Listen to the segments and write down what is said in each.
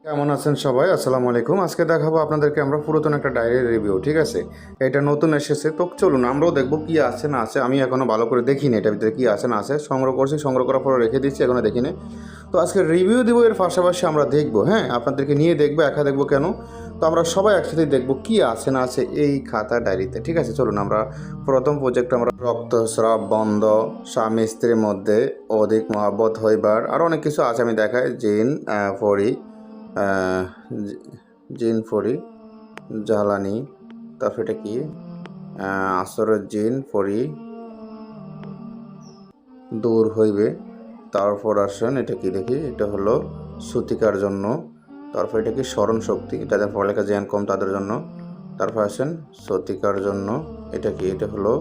কেমন আছেন সবাই? আসসালামু আলাইকুম। আজকে দেখাবো আপনাদেরকে আমরা পুরাতন একটা ডায়েরির রিভিউ, ঠিক আছে? এটা নতুন এসেছে, তো চলুন আমরাও দেখবো কি আছে না আছে। আমি এখনও ভালো করে দেখিনি এটার ভিতরে কী আছে না আছে। সংগ্রহ করছি, সংগ্রহ করার পরে রেখে দিচ্ছি, এখনও দেখিনি। তো আজকে রিভিউ দিব, এর পাশাপাশি আমরা দেখবো, হ্যাঁ, আপনাদেরকে নিয়ে দেখবো, একা দেখবো কেন। তো আমরা সবাই একসাথে দেখবো কি আছে না আছে এই খাতা ডায়েরিতে, ঠিক আছে? চলুন আমরা প্রথম প্রজেক্ট আমরা রক্তস্রাব বন্ধ, স্বামী স্ত্রীর মধ্যে অধিক মহাব্বত হইবার, আরও অনেক কিছু আছে আমি দেখাই। জিন ফরি, আহ, জিন ফরি, জ্বালানি, তারপর এটা কি, আসরের জিন ফরি দূর হইবে। তারপর আসেন এটা কি দেখি, এটা হলো সুতিকার জন্য। তারপর এটা কি স্মরণ শক্তি, যাদের পড়ালেখা জ্ঞান কম তাদের জন্য। তারপর আসেন সতিকার জন্য, এটা কি, এটা হলো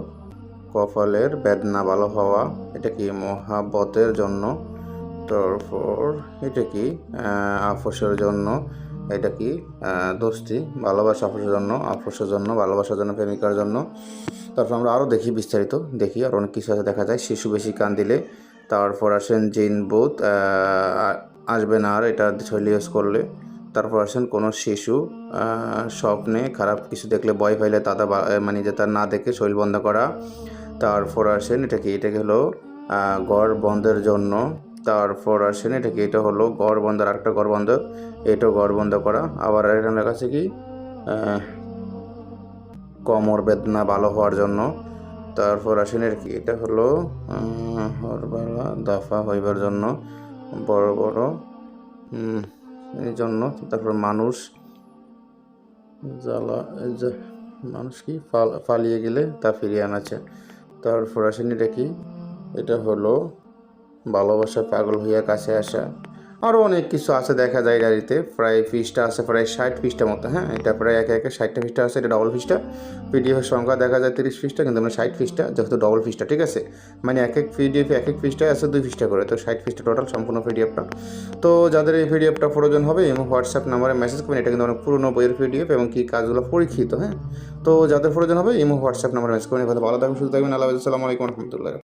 কপালের বেদনা ভালো হওয়া। এটা কি মহাব্বতের জন্য। তারপর এটা কি, আফসের জন্য। এটা কি, দোস্তি, ভালোবাসা, আফসের জন্য, আফসের জন্য, ভালোবাসার জন্য, প্রেমিকার জন্য। তারপর আমরা আরও দেখি, বিস্তারিত দেখি, আর অনেক কিছু আছে দেখা যায়। শিশু বেশি কান দিলে। তারপর আসেন জিন বুথ আসবে না আর এটা শৈলী ইউজ করলে। তারপর আসেন কোনো শিশু স্বপ্নে খারাপ কিছু দেখলে ভয় পাইলে তারা মানে যে তার না দেখে শৈল বন্ধ করা। তারপর আসেন এটা কি, এটা হলো ঘর বন্ধের জন্য। তারপর আসেন এটা কি, এটা হলো ঘর বন্ধ, আর একটা ঘর বন্ধ, এটাও ঘর বন্ধ করা। আবার এখানে লেখা আছে কি, কোমর বেদনা ভালো হওয়ার জন্য। তারপর আসেন এর কি, এটা হলো হরবালা দফা হইবার জন্য, বড় বড় এই জন্য। তারপর মানুষ জ্বালা, মানুষ কি পালিয়ে গেলে তা ফিরিয়ে আনাছে। তারপর আসেন এটা কি, এটা হলো ভালোবাসা পাগল হইয়া কাছে আসা। আরও অনেক কিছু আছে দেখা যায় ডায়েরিতে। প্রায় পৃষ্ঠা আছে, প্রায় 60 পৃষ্ঠা মতো, হ্যাঁ। এটা প্রায় একে একে 60টা পৃষ্ঠা আছে, এটা ডবল পৃষ্ঠা। পিডিএফের সংখ্যা দেখা যায় 30 পৃষ্ঠা, কিন্তু আমরা 60 পৃষ্ঠা, যেহেতু ডবল পৃষ্ঠা, ঠিক আছে? মানে এক এক পিডিএফে এক এক পৃষ্ঠায় আছে 2 পৃষ্ঠা করে, তো 60 পৃষ্ঠা টোটাল সম্পূর্ণ পিডিএফটা। তো যাদের এই পিডিএফটা প্রয়োজন হবে এবং হোয়াটসঅ্যাপ নাম্বারে মেসেজ করবেন। এটা কিন্তু অনেক পুরোনো বইয়ের পিডিএফ এবং কি কাজগুলো পরীক্ষিত, হ্যাঁ। তো যাদের প্রয়োজন হবে এবং হোয়াটসঅ্যাপ নাম্বারে মেসেজ করবেন। ভালো থাকবেন, সুস্থ থাকবেন। আল্লাহ, আসসালামু আলাইকুম রহমতুল্লাহ।